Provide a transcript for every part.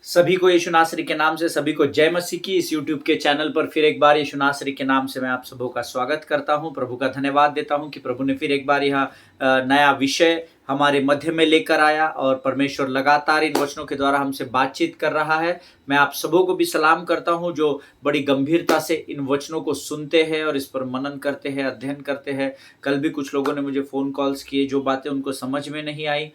सभी को यीशु नासरी के नाम से सभी को जय मसीह की। इस यूट्यूब के चैनल पर फिर एक बार यीशु नासरी के नाम से मैं आप सबों का स्वागत करता हूं। प्रभु का धन्यवाद देता हूं कि प्रभु ने फिर एक बार यह नया विषय हमारे मध्य में लेकर आया और परमेश्वर लगातार इन वचनों के द्वारा हमसे बातचीत कर रहा है। मैं आप सबों को भी सलाम करता हूं जो बड़ी गंभीरता से इन वचनों को सुनते हैं और इस पर मनन करते हैं, अध्ययन करते हैं। कल भी कुछ लोगों ने मुझे फ़ोन कॉल्स किए, जो बातें उनको समझ में नहीं आई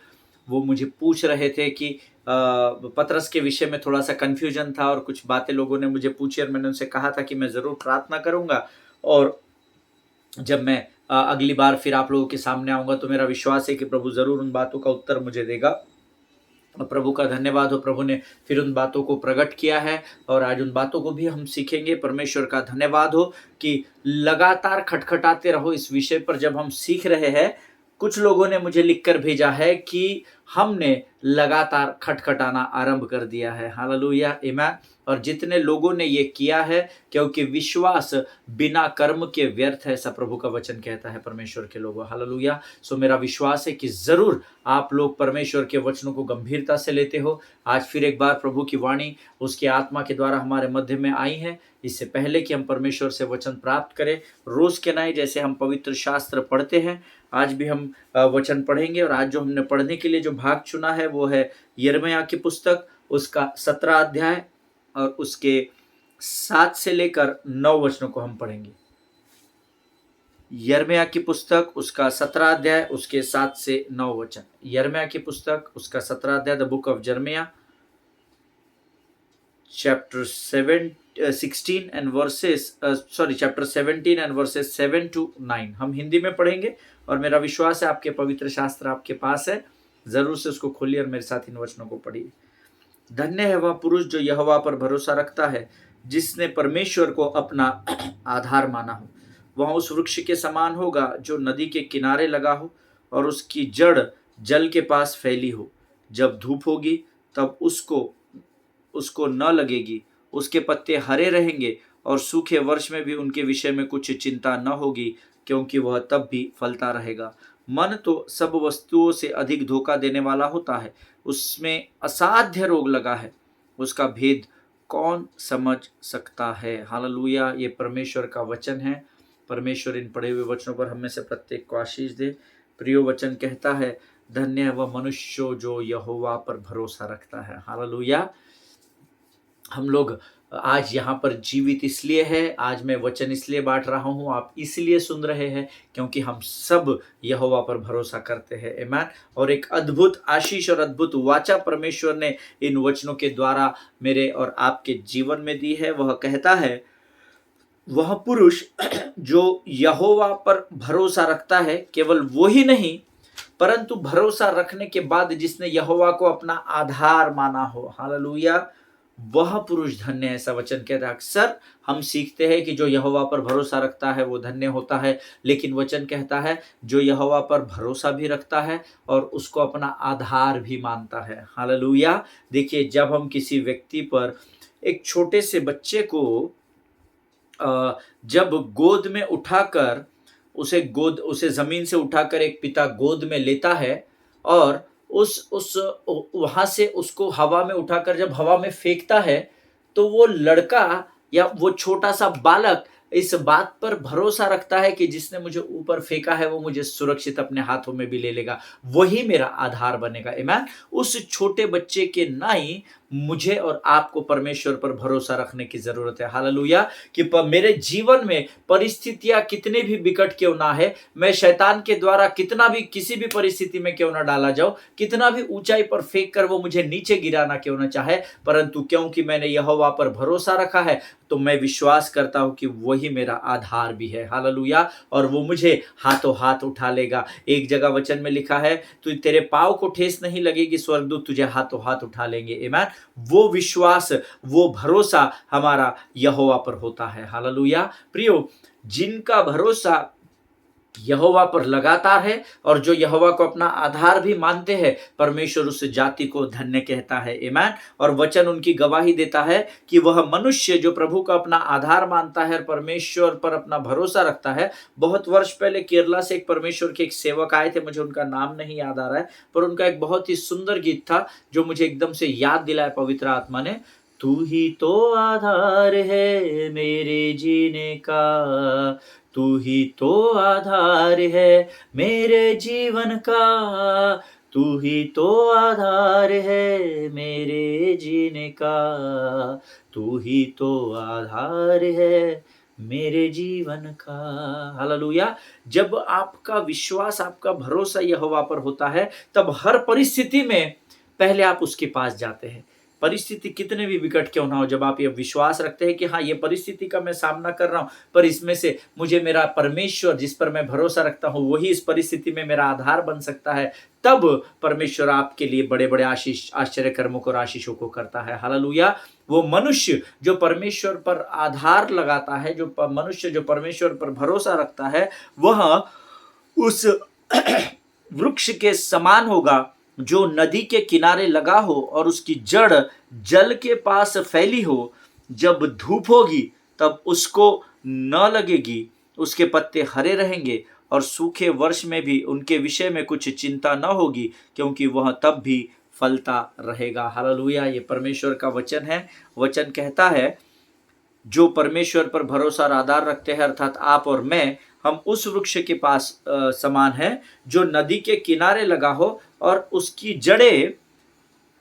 वो मुझे पूछ रहे थे कि पतरस के विषय में थोड़ा सा कन्फ्यूजन था और कुछ बातें लोगों ने मुझे पूछी और मैंने उनसे कहा था कि मैं ज़रूर प्रार्थना करूंगा और जब मैं अगली बार फिर आप लोगों के सामने आऊंगा तो मेरा विश्वास है कि प्रभु ज़रूर उन बातों का उत्तर मुझे देगा। प्रभु का धन्यवाद हो, प्रभु ने फिर उन बातों को प्रकट किया है और आज उन बातों को भी हम सीखेंगे। परमेश्वर का धन्यवाद हो कि लगातार खटखटाते रहो इस विषय पर। जब हम सीख रहे हैं, कुछ लोगों ने मुझे लिखकर भेजा है कि हमने लगातार खटखटाना आरंभ कर दिया है। हालेलुया, आमीन। और जितने लोगों ने ये किया है, क्योंकि विश्वास बिना कर्म के व्यर्थ है, ऐसा प्रभु का वचन कहता है परमेश्वर के लोगों। हालेलुया। सो मेरा विश्वास है कि जरूर आप लोग परमेश्वर के वचनों को गंभीरता से लेते हो। आज फिर एक बार प्रभु की वाणी उसकी आत्मा के द्वारा हमारे मध्य में आई है। इससे पहले कि हम परमेश्वर से वचन प्राप्त करें, रोज के नाई जैसे हम पवित्र शास्त्र पढ़ते हैं, आज भी हम वचन पढ़ेंगे। और आज जो हमने पढ़ने के लिए जो भाग चुना है वो है यिर्मयाह की पुस्तक, उसका 17 अध्याय और उसके 7 से लेकर 9 वचनों को हम पढ़ेंगे। यिर्मयाह की पुस्तक, उसका 17 अध्याय, उसके 7 से 9 वचन। यिर्मयाह की पुस्तक, उसका 17 अध्याय, द बुक ऑफ यिर्मयाह, chapter 16 and verses chapter 17 and verses 7 to 9 हम हिंदी में पढ़ेंगे। और मेरा विश्वास है आपके पवित्र शास्त्र आपके पास है, जरूर से उसको खोलिए और मेरे साथ इन वचनों को पढ़िए। धन्य है वह पुरुष जो यहोवा पर भरोसा रखता है, जिसने परमेश्वर को अपना आधार माना हो। वह उस वृक्ष के समान होगा जो नदी के किनारे लगा हो और उसकी जड़ जल के पास फैली हो। जब धूप होगी तब उसको न लगेगी, उसके पत्ते हरे रहेंगे और सूखे वर्ष में भी उनके विषय में कुछ चिंता न होगी, क्योंकि वह तब भी फलता रहेगा। मन तो सब वस्तुओं से अधिक धोखा देने वाला होता है, उसमें असाध्य रोग लगा है, उसका भेद कौन समझ सकता है। हालेलुया, ये परमेश्वर का वचन है। परमेश्वर इन पढ़े हुए वचनों पर हम में से प्रत्येक को आशीष दे। प्रियो वचन कहता है, धन्य है वह मनुष्य जो यहोवा पर भरोसा रखता है। हालेलुया। हम लोग आज यहाँ पर जीवित इसलिए है, आज मैं वचन इसलिए बांट रहा हूँ, आप इसलिए सुन रहे हैं क्योंकि हम सब यहोवा पर भरोसा करते हैं। आमीन। और एक अद्भुत आशीष और अद्भुत वाचा परमेश्वर ने इन वचनों के द्वारा मेरे और आपके जीवन में दी है। वह कहता है, वह पुरुष जो यहोवा पर भरोसा रखता है, केवल वो ही नहीं परंतु भरोसा रखने के बाद जिसने यहोवा को अपना आधार माना हो, हालेलुया, वह पुरुष धन्य है, ऐसा वचन कहता है। अक्सर हम सीखते हैं कि जो यहोवा पर भरोसा रखता है वो धन्य होता है, लेकिन वचन कहता है जो यहोवा पर भरोसा भी रखता है और उसको अपना आधार भी मानता है। हालेलुया। देखिए, जब हम किसी व्यक्ति पर, एक छोटे से बच्चे को जब गोद में उठाकर उसे जमीन से उठाकर एक पिता गोद में लेता है और उस वहां से उसको हवा में उठाकर जब हवा में फेंकता है, तो वो लड़का या वो छोटा सा बालक इस बात पर भरोसा रखता है कि जिसने मुझे ऊपर फेंका है वो मुझे सुरक्षित अपने हाथों में भी ले लेगा, वही मेरा आधार बनेगा। आमीन। उस छोटे बच्चे के नाई मुझे और आपको परमेश्वर पर भरोसा रखने की जरूरत है। हालेलुया। कि मेरे जीवन में परिस्थितियां कितने भी विकट क्यों ना है, मैं शैतान के द्वारा कितना भी किसी भी परिस्थिति में क्यों ना डाला जाऊं, कितना भी ऊंचाई पर फेंक कर वो मुझे नीचे गिराना क्यों ना चाहे, परंतु क्योंकि मैंने यहोवा पर भरोसा रखा है तो मैं विश्वास करता हूं कि वही मेरा आधार भी है। हालेलुया। और वो मुझे हाथों हाथ उठा लेगा। एक जगह वचन में लिखा है, तू तेरे पांव को ठेस नहीं लगेगी, स्वर्गदूत तुझे हाथों हाथ उठा लेंगे। आमीन। वो विश्वास, वो भरोसा हमारा यहोवा पर होता है। हालेलुया। प्रियो, जिनका भरोसा यहोवा पर लगातार है और जो यहोवा को अपना आधार भी मानते हैं, परमेश्वर उस जाति को धन्य कहता है। आमीन। और वचन उनकी गवाही देता है कि वह मनुष्य जो प्रभु का अपना आधार मानता है और परमेश्वर पर अपना भरोसा रखता है। बहुत वर्ष पहले केरला से एक परमेश्वर के एक सेवक आए थे, मुझे उनका नाम नहीं याद आ रहा है, पर उनका एक बहुत ही सुंदर गीत था जो मुझे एकदम से याद दिलाया पवित्र आत्मा ने। तू ही तो आधार है मेरे जीने का, तू ही तो आधार है मेरे जीवन का, तू ही तो आधार है मेरे जीने का, तू ही तो आधार है मेरे जीवन का। हालेलुया। जब आपका विश्वास, आपका भरोसा यहोवा पर होता है, तब हर परिस्थिति में पहले आप उसके पास जाते हैं। परिस्थिति कितने भी विकट क्यों ना हो, जब आप ये विश्वास रखते हैं कि हाँ, ये परिस्थिति का मैं सामना कर रहा हूँ, पर इसमें से मुझे मेरा परमेश्वर जिस पर मैं भरोसा रखता हूँ वही इस परिस्थिति में मेरा आधार बन सकता है, तब परमेश्वर आपके लिए बड़े बड़े आशीष, आश्चर्य कर्मों को और आशीषों को करता है। हालेलुया। वो मनुष्य जो परमेश्वर पर आधार लगाता है, जो मनुष्य जो परमेश्वर पर भरोसा रखता है, वह उस वृक्ष के समान होगा जो नदी के किनारे लगा हो और उसकी जड़ जल के पास फैली हो। जब धूप होगी तब उसको न लगेगी, उसके पत्ते हरे रहेंगे और सूखे वर्ष में भी उनके विषय में कुछ चिंता न होगी, क्योंकि वह तब भी फलता रहेगा। हालेलुया। ये परमेश्वर का वचन है। वचन कहता है जो परमेश्वर पर भरोसा और आधार रखते हैं, अर्थात आप और मैं, हम उस वृक्ष के पास समान है जो नदी के किनारे लगा हो और उसकी जड़ें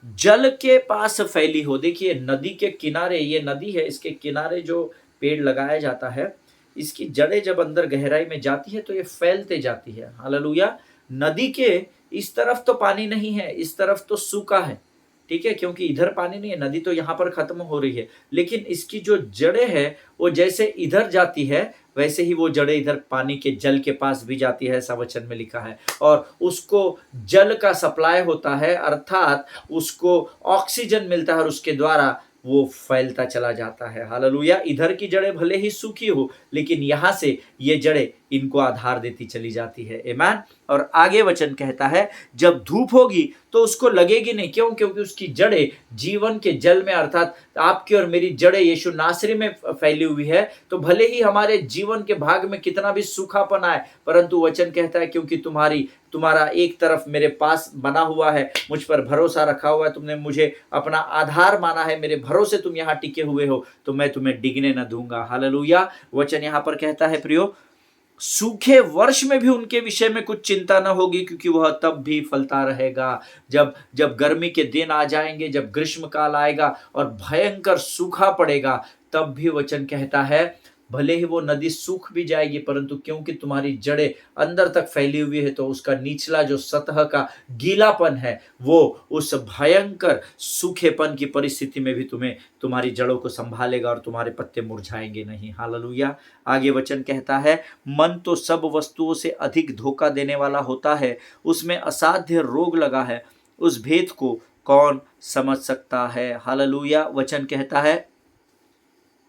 जल के पास फैली हो। देखिए, नदी के किनारे, ये नदी है, इसके किनारे जो पेड़ लगाया जाता है, इसकी जड़ें जब अंदर गहराई में जाती है तो ये फैलते जाती है। हालेलुया। नदी के इस तरफ तो पानी नहीं है, इस तरफ तो सूखा है, ठीक है, क्योंकि इधर पानी नहीं है, नदी तो यहाँ पर खत्म हो रही है, लेकिन इसकी जो जड़ें है वो जैसे इधर जाती है वैसे ही वो जड़ें इधर पानी के जल के पास भी जाती है, ऐसा वचन में लिखा है। और उसको जल का सप्लाई होता है, अर्थात उसको ऑक्सीजन मिलता है और उसके द्वारा वो फैलता चला जाता है। हालेलुया। इधर की जड़ें भले ही सूखी हो, लेकिन यहाँ से ये जड़ें इनको आधार देती चली जाती है। आमीन। और आगे वचन कहता है जब धूप होगी तो उसको लगेगी नहीं। क्यों? क्योंकि उसकी जड़ें जीवन के जल में, अर्थात आपकी और मेरी जड़ें यीशु नासरी में फैली हुई है। तो भले ही हमारे जीवन के भाग में कितना भी सूखापन आए, परंतु वचन कहता है क्योंकि तुम्हारा एक तरफ मेरे पास बना हुआ है, मुझ पर भरोसा रखा हुआ है, तुमने मुझे अपना आधार माना है, मेरे भरोसे तुम यहाँ टिके हुए हो, तो मैं तुम्हें डिगने न दूंगा। हालेलुया। वचन यहाँ पर कहता है प्रियो, सूखे वर्ष में भी उनके विषय में कुछ चिंता न होगी, क्योंकि वह तब भी फलता रहेगा। जब गर्मी के दिन आ जाएंगे, जब ग्रीष्म काल आएगा और भयंकर सूखा पड़ेगा, तब भी वचन कहता है भले ही वो नदी सूख भी जाएगी, परंतु क्योंकि तुम्हारी जड़ें अंदर तक फैली हुई है, तो उसका निचला जो सतह का गीलापन है वो उस भयंकर सूखेपन की परिस्थिति में भी तुम्हारी जड़ों को संभालेगा और तुम्हारे पत्ते मुरझाएंगे नहीं। हालेलुया। आगे वचन कहता है मन तो सब वस्तुओं से अधिक धोखा देने वाला होता है, उसमें असाध्य रोग लगा है, उस भेद को कौन समझ सकता है। हालेलुया। वचन कहता है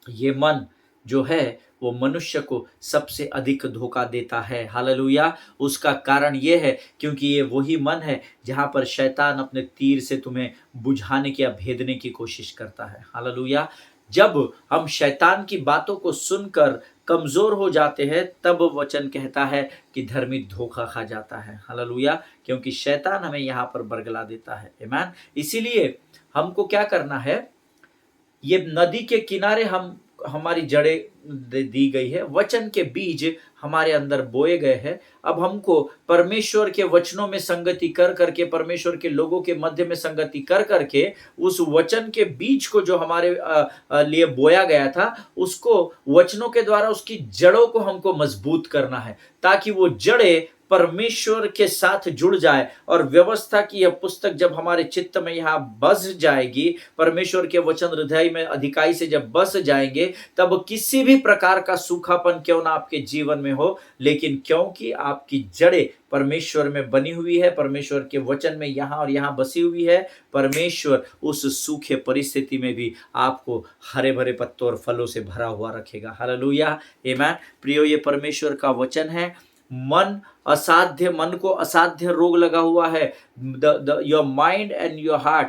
ये मन जो है वो मनुष्य को सबसे अधिक धोखा देता है। हालेलुया। उसका कारण ये है क्योंकि ये वही मन है जहाँ पर शैतान अपने तीर से तुम्हें बुझाने की या भेदने की कोशिश करता है। हालेलुया। जब हम शैतान की बातों को सुनकर कमजोर हो जाते हैं, तब वचन कहता है कि धर्मी धोखा खा जाता है। हालेलुया। क्योंकि शैतान हमें यहाँ पर बरगला देता है। आमीन। इसीलिए हमको क्या करना है, ये नदी के किनारे हमारी जड़ें दी गई है, वचन के बीज हमारे अंदर बोए गए हैं। अब हमको परमेश्वर के वचनों में संगति कर करके, परमेश्वर के लोगों के मध्य में संगति कर करके, उस वचन के बीज को जो हमारे लिए बोया गया था, उसको वचनों के द्वारा उसकी जड़ों को हमको मजबूत करना है, ताकि वो जड़ें परमेश्वर के साथ जुड़ जाए। और व्यवस्था की यह पुस्तक जब हमारे चित्त में यहाँ बस जाएगी, परमेश्वर के वचन हृदय में अधिकाई से जब बस जाएंगे, तब किसी भी प्रकार का सूखापन क्यों ना आपके जीवन में हो, लेकिन क्योंकि आपकी जड़ें परमेश्वर में बनी हुई है, परमेश्वर के वचन में यहाँ और यहाँ बसी हुई है, परमेश्वर उस सूखे परिस्थिति में भी आपको हरे भरे पत्तों और फलों से भरा हुआ रखेगा। हालेलुया। आमीन। प्रियो, ये परमेश्वर का वचन है। मन असाध्य, मन को असाध्य रोग लगा हुआ है। Your mind and your heart,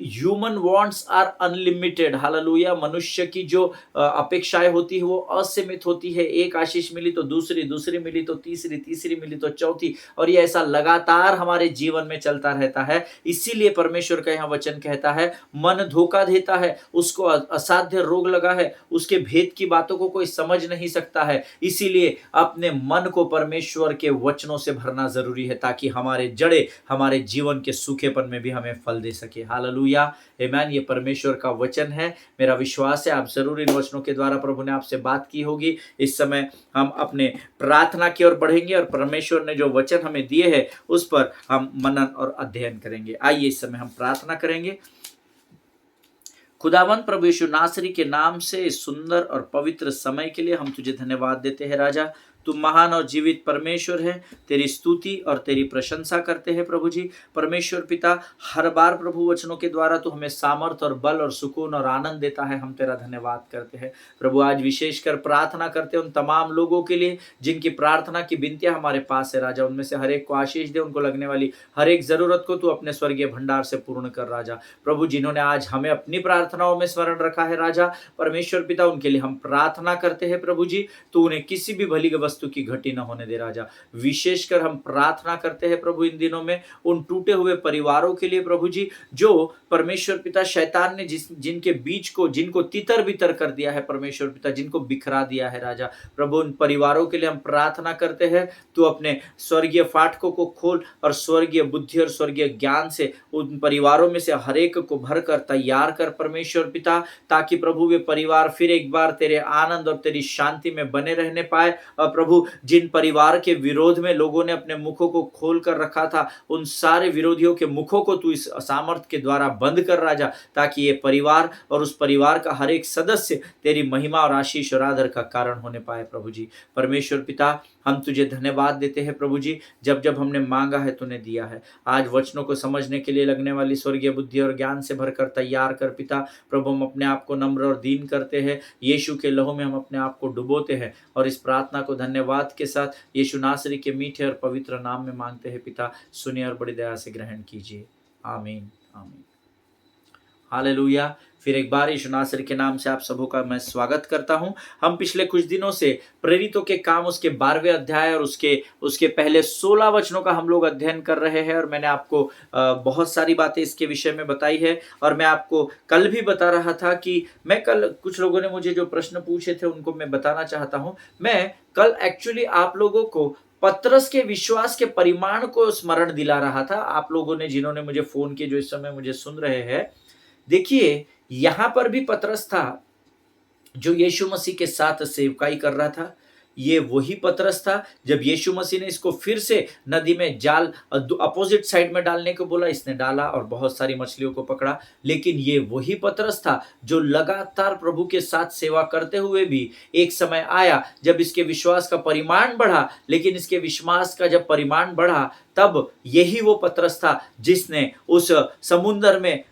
human wants are unlimited. Hallelujah. मनुष्य की जो अपेक्षाएं होती है वो असीमित होती है। एक आशीष मिली तो दूसरी, दूसरी मिली तो तीसरी, तीसरी मिली तो चौथी, और ये ऐसा लगातार हमारे जीवन में चलता रहता है। इसीलिए परमेश्वर का यहाँ वचन कहता है, मन धोखा देता है, उसको असाध्य रोग लगा है, उसके भेद की बातों को कोई समझ नहीं सकता है। इसीलिए अपने मन को परमेश्वर के वचनों से भरना जरूरी है, ताकि हमारे जड़े हमारे जीवन के सूखेपन में भी हमें फल दे सके। हालेलुया, आमीन। ये परमेश्वर का वचन है। मेरा विश्वास है आप जरूर इन वचनों के द्वारा प्रभु ने आपसे बात की होगी। इस समय हम अपने प्रार्थना की ओर बढ़ेंगे और परमेश्वर ने जो वचन हमें दिए हैं उस पर हम मनन और अध्ययन करेंगे। आइए इस समय हम प्रार्थना करेंगे। खुदावन प्रभु यीशु नासरी के नाम से इस सुंदर और पवित्र समय के लिए हम तुझे धन्यवाद देते हैं राजा। तू महान और जीवित परमेश्वर है। तेरी स्तुति और तेरी प्रशंसा करते हैं प्रभु जी। परमेश्वर पिता, हर बार प्रभु वचनों के द्वारा तू हमें सामर्थ और बल और सुकून और आनंद देता है। हम तेरा धन्यवाद करते हैं प्रभु। आज विशेषकर प्रार्थना करते हैं उन तमाम लोगों के लिए जिनकी प्रार्थना की विनतियां हमारे पास है राजा। उनमें से हर एक को आशीष दे, उनको लगने वाली हर एक जरूरत को तू अपने स्वर्गीय भंडार से पूर्ण कर राजा। प्रभु, जिन्होंने आज हमें अपनी प्रार्थनाओं में स्मरण रखा है राजा, परमेश्वर पिता, उनके लिए हम प्रार्थना करते हैं प्रभु जी। तू उन्हें किसी भी भली वस्तु की घटी न होने दे राजा। विशेषकर हम प्रार्थना करते हैं प्रभु इन दिनों में उन टूटे हुए परिवारों के लिए प्रभु जी, जो परमेश्वर पिता शैतान ने जिनके बीच को, जिनको तितर बितर कर दिया है परमेश्वर पिता, जिनको बिखरा दिया है राजा। प्रभु, उन परिवारों के लिए हम प्रार्थना करते हैं, तू अपने स्वर्गीय फाटकों को खोल और स्वर्गीय बुद्धि और स्वर्गीय ज्ञान से उन परिवारों में से हर एक को भरकर तैयार कर परमेश्वर पिता, ताकि प्रभु वे परिवार फिर एक बार तेरे आनंद और तेरी शांति में बने रहने पाए। और प्रभु, जिन परिवार के विरोध में लोगों ने अपने मुखों को खोल कर रखा था, उन सारे विरोधियों के मुखों को तू इस सामर्थ के द्वारा बंद कर राजा, ताकि ये परिवार और उस परिवार का हर एक सदस्य तेरी महिमा और आशीष और आदर का कारण होने पाए प्रभु जी। परमेश्वर पिता, हम तुझे धन्यवाद देते हैं प्रभु जी। जब जब हमने मांगा है तूने दिया है। आज वचनों को समझने के लिए लगने वाली स्वर्गीय बुद्धि और ज्ञान से भरकर तैयार कर पिता। प्रभु, हम अपने आप को नम्र और दीन करते हैं, यीशु के लहू में हम अपने आप को डुबोते हैं, और इस प्रार्थना को धन्यवाद के साथ यीशु नासरी के मीठे और पवित्र नाम में मांगते हैं पिता। सुनिए और बड़ी दया से ग्रहण कीजिए। आमीन, आमीन। हालेलुया। फिर एक बार यीशु नासरी के नाम से आप सबों का मैं स्वागत करता हूं। हम पिछले कुछ दिनों से प्रेरितों के काम उसके 12वें अध्याय और उसके पहले 16 वचनों का हम लोग अध्ययन कर रहे हैं, और मैंने आपको बहुत सारी बातें इसके विषय में बताई है। और मैं आपको कल भी बता रहा था कि मैं कल, कुछ लोगों ने मुझे जो प्रश्न पूछे थे उनको मैं बताना चाहता हूं। मैं कल एक्चुअली आप लोगों को पतरस के विश्वास के परिमाण को स्मरण दिला रहा था। आप लोगों ने, जिन्होंने मुझे फोन किए, जो इस समय मुझे सुन रहे हैं, देखिए यहां पर भी पतरस था जो यीशु मसीह के साथ सेवकाई कर रहा था। ये वही पतरस था जब यीशु मसीह ने इसको फिर से नदी में जाल अपोजिट साइड में डालने को बोला, इसने डाला और बहुत सारी मछलियों को पकड़ा। लेकिन ये वही पतरस था जो लगातार प्रभु के साथ सेवा करते हुए भी एक समय आया जब इसके विश्वास का परिमाण बढ़ा। लेकिन इसके विश्वास का जब परिमाण बढ़ा, तब यही वो पतरस था जिसने उस समुद्र में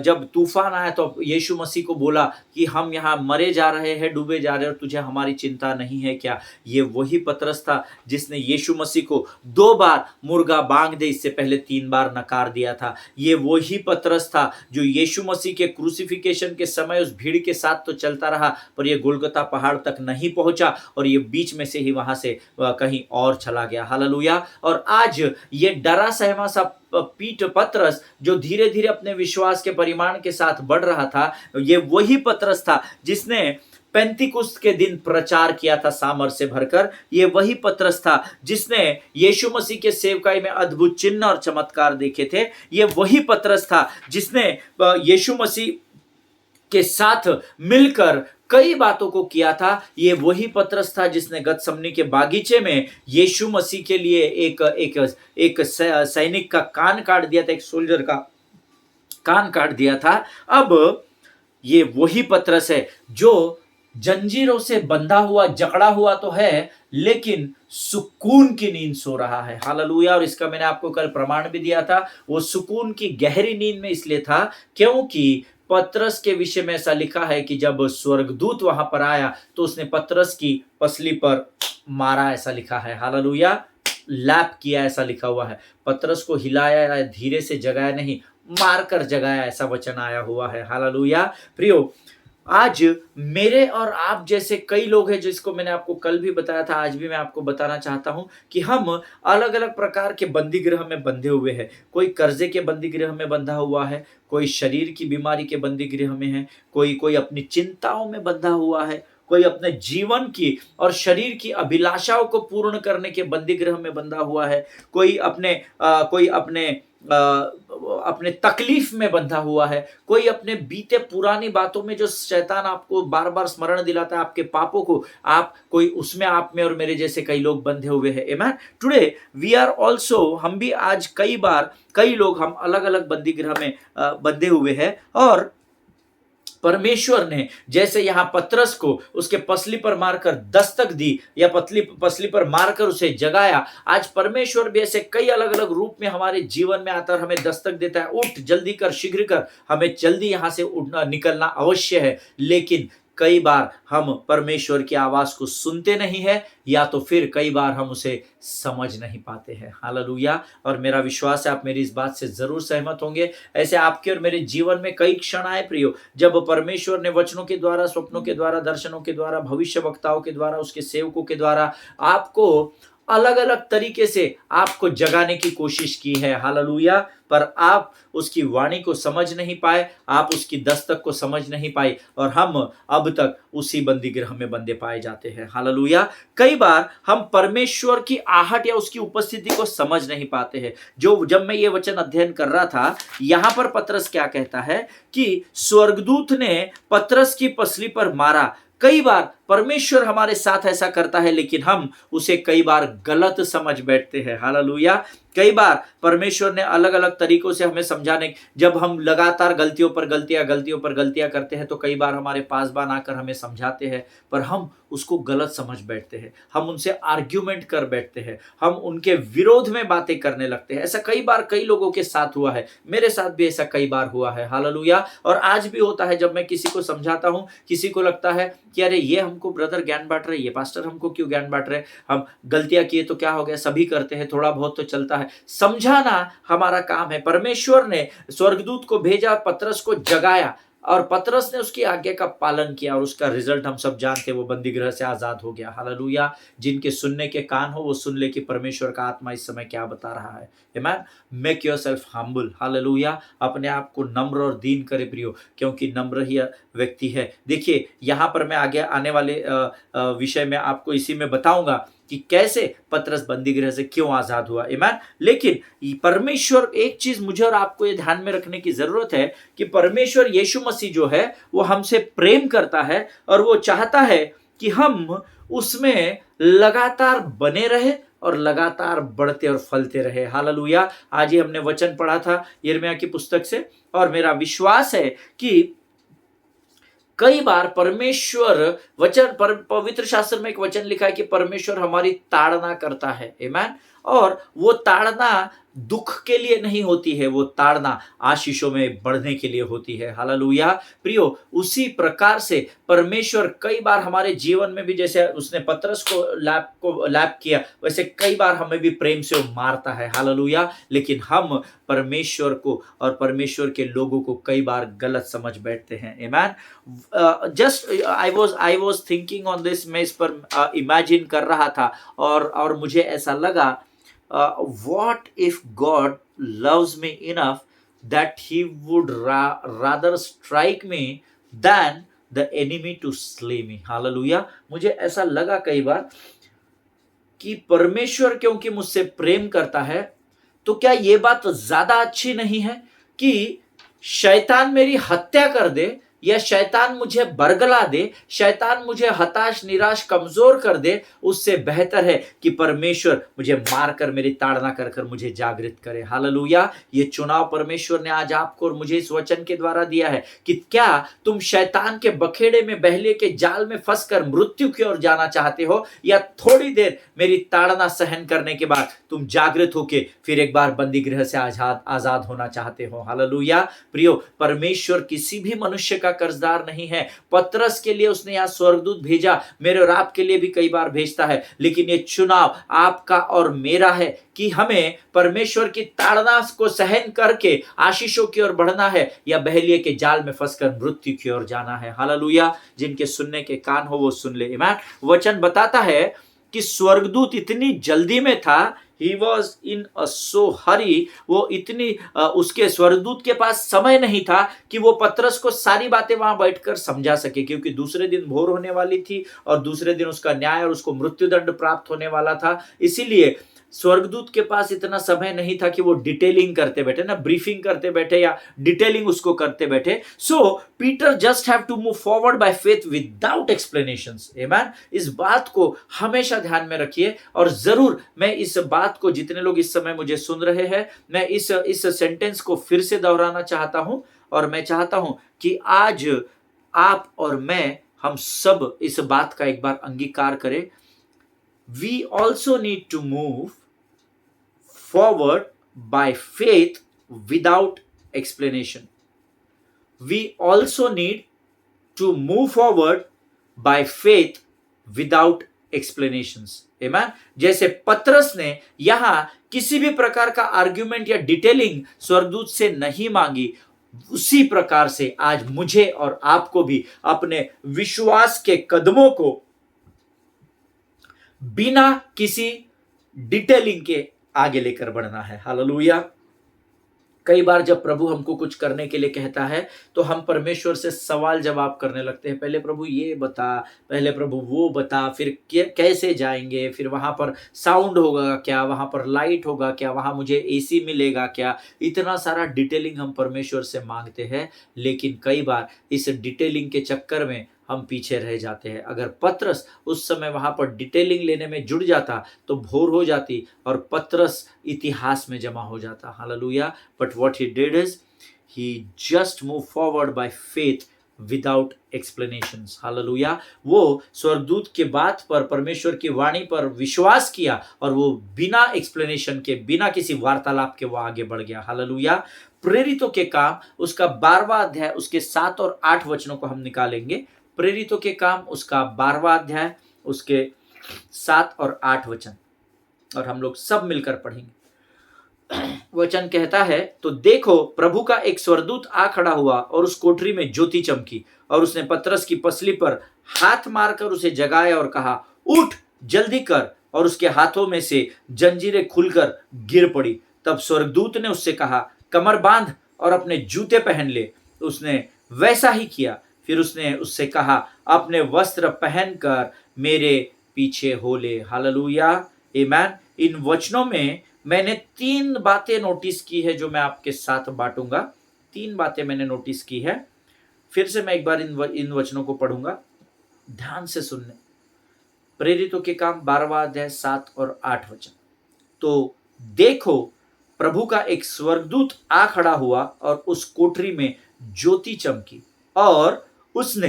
जब तूफान आया तो यीशु मसीह को बोला कि हम यहाँ मरे जा रहे हैं, डूबे जा रहे हैं, और तुझे हमारी चिंता नहीं है क्या। ये वही पतरस था जिसने यीशु मसीह को 2 बार मुर्गा बांग दे, इससे पहले 3 बार नकार दिया था। ये वही पतरस था जो यीशु मसीह के क्रूसिफिकेशन के समय उस भीड़ के साथ तो चलता रहा, पर ये गोलगोथा पहाड़ तक नहीं पहुंचा, और ये बीच में से ही वहां से कहीं और चला गया। हालेलुया। और आज ये डरा सहमा सा पीठ पतरस जो धीरे धीरे अपने विश्वास के परिमाण के साथ बढ़ रहा था, ये वही पतरस था जिसने पेंतिकुस्त के दिन प्रचार किया था सामर्थ से भरकर। ये वही पतरस था जिसने यीशु मसीह के सेवकाई में अद्भुत चिन्ह और चमत्कार देखे थे। ये वही पतरस था जिसने यीशु मसीह के साथ मिलकर कई बातों को किया था। ये वही पतरस था जिसने गतसमनी के बागीचे में यीशु मसीह के लिए एक सैनिक का कान काट दिया था, एक सोल्जर का कान काट दिया था। अब ये वही पतरस है जो जंजीरों से बंधा हुआ, जकड़ा हुआ तो है, लेकिन सुकून की नींद सो रहा है। हालेलुया। और इसका मैंने आपको कल प्रमाण भी दिया था। वो सुकून की गहरी नींद में इसलिए था क्योंकि पतरस के विषय में ऐसा लिखा है कि जब स्वर्गदूत वहां पर आया तो उसने पतरस की पसली पर मारा ऐसा लिखा है, हालेलुया, लैप किया ऐसा लिखा हुआ है। पतरस को हिलाया, धीरे से जगाया नहीं, मारकर जगाया ऐसा वचन आया हुआ है, हालेलुया। प्रियो, आज मेरे और आप जैसे कई लोग हैं, जिसको मैंने आपको कल भी बताया था, आज भी मैं आपको बताना चाहता हूं कि हम अलग अलग प्रकार के बंदी गृह में बंधे हुए हैं। कोई कर्जे के बंदी गृह में बंधा हुआ है, कोई शरीर की बीमारी के बंदी गृह में है, कोई कोई अपनी चिंताओं में बंधा हुआ है, कोई अपने जीवन की और शरीर की अभिलाषाओं को पूर्ण करने के बंदी गृह में बंधा हुआ है, कोई अपने तकलीफ में बंधा हुआ है, कोई अपने बीते पुरानी बातों में जो शैतान आपको बार बार स्मरण दिलाता है आपके पापों को, आप कोई उसमें आप में और मेरे जैसे कई लोग बंधे हुए हैं। आमेन। टुडे वी आर ऑल्सो, हम भी आज कई लोग हम अलग अलग बंदी गृह में बंधे हुए हैं। और परमेश्वर ने जैसे यहां पतरस को उसके पसली पर मारकर दस्तक दी या पसली पर मारकर उसे जगाया, आज परमेश्वर भी ऐसे कई अलग अलग रूप में हमारे जीवन में आता है, हमें दस्तक देता है, उठ जल्दी कर, शीघ्र कर, हमें जल्दी यहां से उठना निकलना अवश्य है। लेकिन कई बार हम परमेश्वर की आवाज को सुनते नहीं है, या तो फिर कई बार हम उसे समझ नहीं पाते हैं, हालेलुया। और मेरा विश्वास है आप मेरी इस बात से जरूर सहमत होंगे। ऐसे आपके और मेरे जीवन में कई क्षण आए प्रियो, जब परमेश्वर ने वचनों के द्वारा, स्वप्नों के द्वारा, दर्शनों के द्वारा, भविष्य वक्ताओं के द्वारा, उसके सेवकों के द्वारा आपको अलग अलग तरीके से आपको जगाने की कोशिश की है, हालेलुया। पर आप उसकी वाणी को समझ नहीं पाए, आप उसकी दस्तक को समझ नहीं पाए, और हम अब तक उसी बंदी गृह में बंधे पाए जाते हैं, हालेलुया। कई बार हम परमेश्वर की आहट या उसकी उपस्थिति को समझ नहीं पाते हैं। जब मैं ये वचन अध्ययन कर रहा था, यहां पर पतरस क्या कहता है कि स्वर्गदूत ने पतरस की पसली पर मारा। कई बार परमेश्वर हमारे साथ ऐसा करता है, लेकिन हम उसे कई बार गलत समझ बैठते हैं, हालेलुया। कई बार परमेश्वर ने अलग अलग तरीकों से हमें समझाने, जब हम लगातार गलतियों पर गलतियां करते हैं, तो कई बार हमारे पासबान आकर हमें समझाते हैं, पर हम उसको गलत समझ बैठते हैं, हम उनसे आर्ग्यूमेंट कर बैठते हैं, हम उनके विरोध में बातें करने लगते हैं। ऐसा कई बार कई लोगों के साथ हुआ है, मेरे साथ भी ऐसा कई बार हुआ है, हालेलुया। और आज भी होता है, जब मैं किसी को समझाता हूं, किसी को लगता है कि अरे ये हमको ब्रदर ज्ञान बांट रहे, ये पास्टर हमको क्यों ज्ञान बांट रहे, हम गलतियां किए तो क्या हो गया, सभी करते हैं, थोड़ा बहुत तो चलता है। समझाना हमारा काम है। परमेश्वर ने स्वर्गदूत को भेजा, पतरस को जगाया, और पतरस ने उसकी आज्ञा का पालन किया, और उसका रिजल्ट हम सब जानते हैं, वो बंदी गृह से आजाद हो गया, हालेलुया। जिनके सुनने के कान हो वो सुन ले कि परमेश्वर का आत्मा इस समय क्या बता रहा है। Amen. Make yourself humble, hallelujah. अपने आप को नम्र और दीन करे प्रियो, क्योंकि नम्र ही व्यक्ति है। देखिए, यहां पर मैं आगे आने वाले विषय में आपको इसी में बताऊंगा कि कैसे पतरस बंदी गृह से क्यों आजाद हुआ, आमेन। लेकिन परमेश्वर, एक चीज मुझे और आपको ये ध्यान में रखने की जरूरत है कि परमेश्वर यीशु मसीह जो है वो हमसे प्रेम करता है, और वो चाहता है कि हम उसमें लगातार बने रहे और लगातार बढ़ते और फलते रहे, हालेलुया। आज ही हमने वचन पढ़ा था यिर्मयाह की पुस्तक से, और मेरा विश्वास है कि कई बार परमेश्वर पवित्र शास्त्र में एक वचन लिखा है कि परमेश्वर हमारी ताड़ना करता है, आमेन। और वो ताड़ना दुख के लिए नहीं होती है, वो ताड़ना आशीषों में बढ़ने के लिए होती है, हालेलुया। प्रियो, उसी प्रकार से परमेश्वर कई बार हमारे जीवन में भी, जैसे उसने पतरस को लैप किया, वैसे कई बार हमें भी प्रेम से वो मारता है, हालेलुया। लेकिन हम परमेश्वर को और परमेश्वर के लोगों को कई बार गलत समझ बैठते हैं, amen. Just I was thinking on this, मैं इस पर इमेजिन कर रहा था, और मुझे ऐसा लगा, what if God loves me enough that he would rather strike me than the enemy to slay me, hallelujah। मुझे ऐसा लगा कई बार कि परमेश्वर क्योंकि मुझसे प्रेम करता है, तो क्या ये बात ज्यादा अच्छी नहीं है कि शैतान मेरी हत्या कर दे, या शैतान मुझे बरगला दे, शैतान मुझे हताश, निराश, कमजोर कर दे। उससे बेहतर है कि परमेश्वर मुझे मारकर, मेरी ताड़ना कर कर मुझे जागृत करे, हालेलुया। ये चुनाव परमेश्वर ने आज आपको और मुझे इस वचन के द्वारा दिया है कि क्या तुम शैतान के बखेड़े में, बहले के जाल में फंसकर मृत्यु की ओर जाना चाहते हो, या थोड़ी देर मेरी ताड़ना सहन करने के बाद तुम जागृत होके फिर एक बार बंदी गृह से आजाद होना चाहते हो, हालेलुया। प्रियो, परमेश्वर किसी भी मनुष्य का कर्जदार नहीं है। पतरस के लिए उसने यहाँ स्वर्गदूत भेजा, मेरे और आपके लिए भी कई बार भेजता है, लेकिन ये चुनाव आपका और मेरा है कि हमें परमेश्वर की ताड़ना को सहन करके आशीषों की ओर बढ़ना है या बहलिए के जाल में फंसकर मृत्यु की ओर जाना है। हालेलुया। जिनके सुनने के कान हो वो सुन ले। आमीन। वचन बताता है कि स्वर्गदूत इतनी जल्दी में था, ही वॉज इन अ सो हरी, वो इतनी उसके स्वर्गदूत के पास समय नहीं था कि वो पतरस को सारी बातें वहां बैठकर समझा सके, क्योंकि दूसरे दिन भोर होने वाली थी और दूसरे दिन उसका न्याय और उसको मृत्युदंड प्राप्त होने वाला था। इसीलिए स्वर्गदूत के पास इतना समय नहीं था कि वो डिटेलिंग करते बैठे ना, ब्रीफिंग करते बैठे या डिटेलिंग उसको करते बैठे। So Peter just have to move forward by faith without explanations. Amen. इस बात को हमेशा ध्यान में रखिए और जरूर मैं इस बात को, जितने लोग इस समय मुझे सुन रहे हैं, मैं इस सेंटेंस को फिर से दोहराना चाहता हूं और मैं चाहता हूं कि आज आप और मैं, हम सब इस बात का एक बार अंगीकार करें। We also need to move forward by faith without explanation. We also need to move forward by faith without explanations. Amen. जैसे पतरस ने यहां किसी भी प्रकार का आर्ग्यूमेंट या डिटेलिंग स्वर्गदूत से नहीं मांगी, उसी प्रकार से आज मुझे और आपको भी अपने विश्वास के कदमों को बिना किसी डिटेलिंग के आगे लेकर बढ़ना है। हालेलुया। कई बार जब प्रभु हमको कुछ करने के लिए कहता है तो हम परमेश्वर से सवाल जवाब करने लगते हैं। पहले प्रभु ये बता, पहले प्रभु वो बता, फिर कैसे जाएंगे, फिर वहां पर साउंड होगा क्या, वहां पर लाइट होगा क्या, वहां मुझे एसी मिलेगा क्या। इतना सारा डिटेलिंग हम परमेश्वर से मांगते हैं, लेकिन कई बार इस डिटेलिंग के चक्कर में हम पीछे रह जाते हैं। अगर पतरस उस समय वहां पर डिटेलिंग लेने में जुड़ जाता तो भोर हो जाती और पतरस इतिहास में जमा हो जाता। Hallelujah. But what he did is he just move forward by faith without explanations. Hallelujah. वो स्वर्गदूत के बात पर, परमेश्वर की वाणी पर विश्वास किया और वो बिना एक्सप्लेनेशन के, बिना किसी वार्तालाप के वो आगे बढ़ गया। हालेलुया। प्रेरितों के काम उसका 12वां अध्याय उसके 7 और 8 वचनों को हम निकालेंगे। प्रेरितों के काम उसका 12वां अध्याय उसके 7 और 8 वचन, और हम लोग सब मिलकर पढ़ेंगे। वचन कहता है, तो देखो प्रभु का एक स्वर्गदूत आ खड़ा हुआ और उस कोठरी में ज्योति चमकी और उसने पतरस की पसली पर हाथ मारकर उसे जगाया और कहा, उठ जल्दी कर। और उसके हाथों में से जंजीरें खुलकर गिर पड़ी। तब स्वर्गदूत ने उससे कहा, कमर बांध और अपने जूते पहन ले। उसने वैसा ही किया। फिर उसने उससे कहा, अपने वस्त्र पहनकर मेरे पीछे हो ले। हालेलुया। आमीन। इन वचनों में मैंने 3 बातें नोटिस की है जो मैं आपके साथ बांटूंगा। 3 बातें मैंने नोटिस की है। फिर से मैं एक बार इन वचनों को पढ़ूंगा, ध्यान से सुनने। प्रेरितों के काम 12वां अध्याय 7 और 8 वचन। तो देखो प्रभु का एक स्वर्गदूत आ खड़ा हुआ और उस कोठरी में ज्योति चमकी और उसने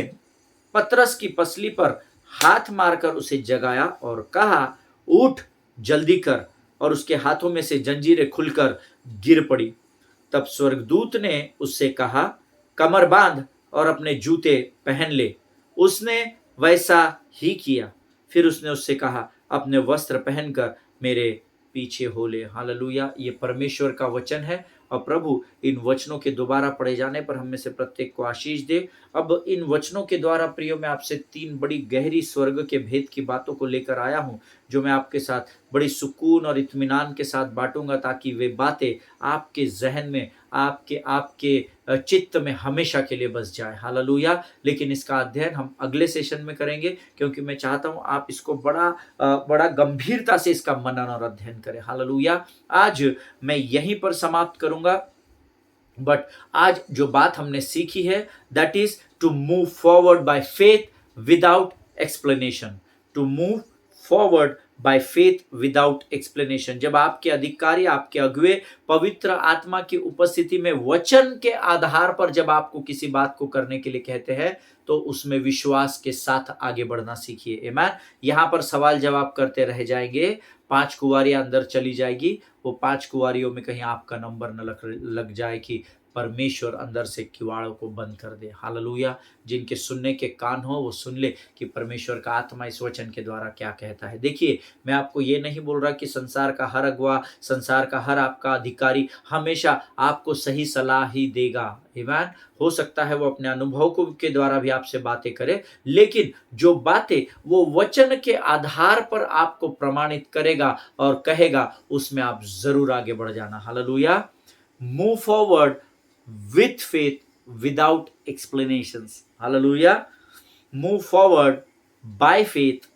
पतरस की पसली पर हाथ मारकर उसे जगाया और कहा, उठ जल्दी कर। और उसके हाथों में से जंजीरें खुलकर गिर पड़ी। तब स्वर्गदूत ने उससे कहा, कमर बांध और अपने जूते पहन ले। उसने वैसा ही किया। फिर उसने उससे कहा, अपने वस्त्र पहनकर मेरे पीछे हो ले। हालेलुया। ये परमेश्वर का वचन है और प्रभु इन वचनों के दोबारा पढ़े जाने पर हम में से प्रत्येक को आशीष दे। अब इन वचनों के द्वारा प्रियो मैं आपसे 3 बड़ी गहरी स्वर्ग के भेद की बातों को लेकर आया हूं, जो मैं आपके साथ बड़ी सुकून और इत्मीनान के साथ बांटूंगा, ताकि वे बातें आपके जहन में, आपके चित्त में हमेशा के लिए बस जाए। हालेलुया। लेकिन इसका अध्ययन हम अगले सेशन में करेंगे, क्योंकि मैं चाहता हूं आप इसको बड़ा गंभीरता से इसका मनन और अध्ययन करें। हालेलुया। आज मैं यहीं पर समाप्त करूंगा, बट आज जो बात हमने सीखी है, that is to move forward by faith without explanation. To move forward by faith without explanation. जब आपके अधिकारी, आपके अगुए पवित्र आत्मा की उपस्थिति में वचन के आधार पर जब आपको किसी बात को करने के लिए कहते हैं, तो उसमें विश्वास के साथ आगे बढ़ना सीखिए। आमीन। यहां पर सवाल जवाब करते रह जाएंगे, 5 कुंवारियां अंदर चली जाएगी, वो 5 कुंवारियों में कहीं आपका नंबर न लग जाए कि परमेश्वर अंदर से किवाड़ों को बंद कर दे। हालेलुया। जिनके सुनने के कान हो वो सुन ले कि परमेश्वर का आत्मा इस वचन के द्वारा क्या कहता है। देखिए, मैं आपको ये नहीं बोल रहा कि संसार का हर अगुआ, संसार का हर आपका अधिकारी हमेशा आपको सही सलाह ही देगा। आमीन। हो सकता है वो अपने अनुभव को के द्वारा भी आपसे बातें करे, लेकिन जो बातें वो वचन के आधार पर आपको प्रमाणित करेगा और कहेगा, उसमें आप जरूर आगे बढ़ जाना। Hallelujah. Move forward with faith without explanations. Hallelujah. Move forward by faith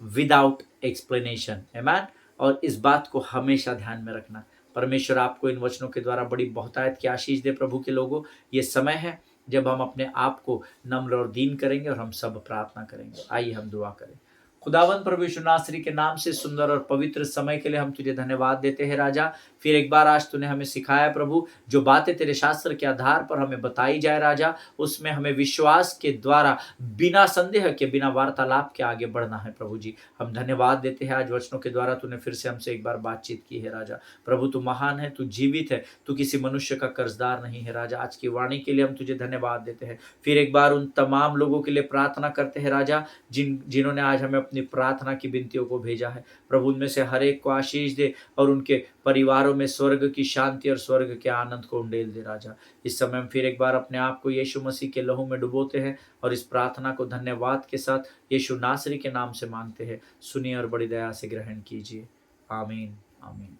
without explanation. आमीन। और इस बात को हमेशा ध्यान में रखना। परमेश्वर आपको इन वचनों के द्वारा बड़ी बहुतायत की आशीष दे। प्रभु के लोगों, ये समय है जब हम अपने आप को नम्र और दीन करेंगे और हम सब प्रार्थना करेंगे। आइए हम दुआ करें। खुदावंद प्रभु यीशु नासरी के नाम से सुंदर और पवित्र समय के लिए हम तुझे धन्यवाद देते हैं राजा। फिर एक बार आज तूने हमें सिखाया प्रभु, जो बातें तेरे शास्त्र के आधार पर हमें बताई जाए राजा, उसमें हमें विश्वास के द्वारा बिना संदेह के, बिना वार्तालाप के आगे बढ़ना है। प्रभु जी, हम धन्यवाद देते हैं आज वचनों के द्वारा तूने फिर से हमसे एक बार बातचीत की है राजा। प्रभु तू महान है, तू जीवित है, तू किसी मनुष्य का कर्जदार नहीं है राजा। आज की वाणी के लिए हम तुझे धन्यवाद देते हैं। फिर एक बार उन तमाम लोगों के लिए प्रार्थना करते हैं राजा, जिन्होंने आज हमें अपनी प्रार्थना की विनतियों को भेजा है। प्रभु उनमें से हर एक को आशीष दे और उनके परिवारों में स्वर्ग की शांति और स्वर्ग के आनंद को उंडेल दे राजा। इस समय हम फिर एक बार अपने आप को यीशु मसीह के लहू में डुबोते हैं और इस प्रार्थना को धन्यवाद के साथ यीशु नासरी के नाम से मांगते हैं। सुनिए और बड़ी दया से ग्रहण कीजिए। आमीन आमीन।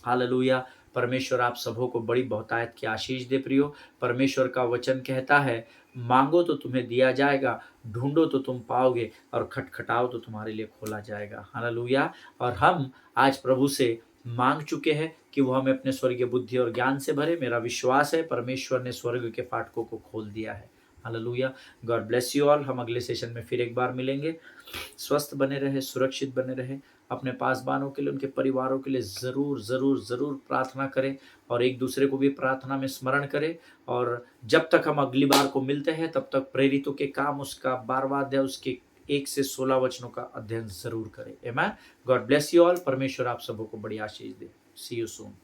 हालेलुया। परमेश्वर आप सबों को बड़ी बहुतायत की आशीष दे। प्रियो, परमेश्वर का वचन कहता है, मांगो तो तुम्हें दिया जाएगा, ढूंढो तो तुम पाओगे, और खटखटाओ तो तुम्हारे लिए खोला जाएगा। हालेलुया। और हम आज प्रभु से मांग चुके हैं कि वो हमें अपने स्वर्गीय बुद्धि और ज्ञान से भरे। मेरा विश्वास है परमेश्वर ने स्वर्ग के फाटकों को खोल दिया है। Hallelujah. God bless you all. हम अगले सेशन में फिर एक बार मिलेंगे। स्वस्थ बने रहे, सुरक्षित बने रहे। अपने पासबानों के लिए, उनके परिवारों के लिए ज़रूर ज़रूर ज़रूर प्रार्थना करें और एक दूसरे को भी प्रार्थना में स्मरण करें। और जब तक हम अगली बार को मिलते हैं तब तक प्रेरितों के काम उसका 12वां अध्याय उसके 1 से 16 वचनों का अध्ययन जरूर करें। आमीन। God bless you all. परमेश्वर आप सबों को बड़ी आशीष दे। सी यू सून।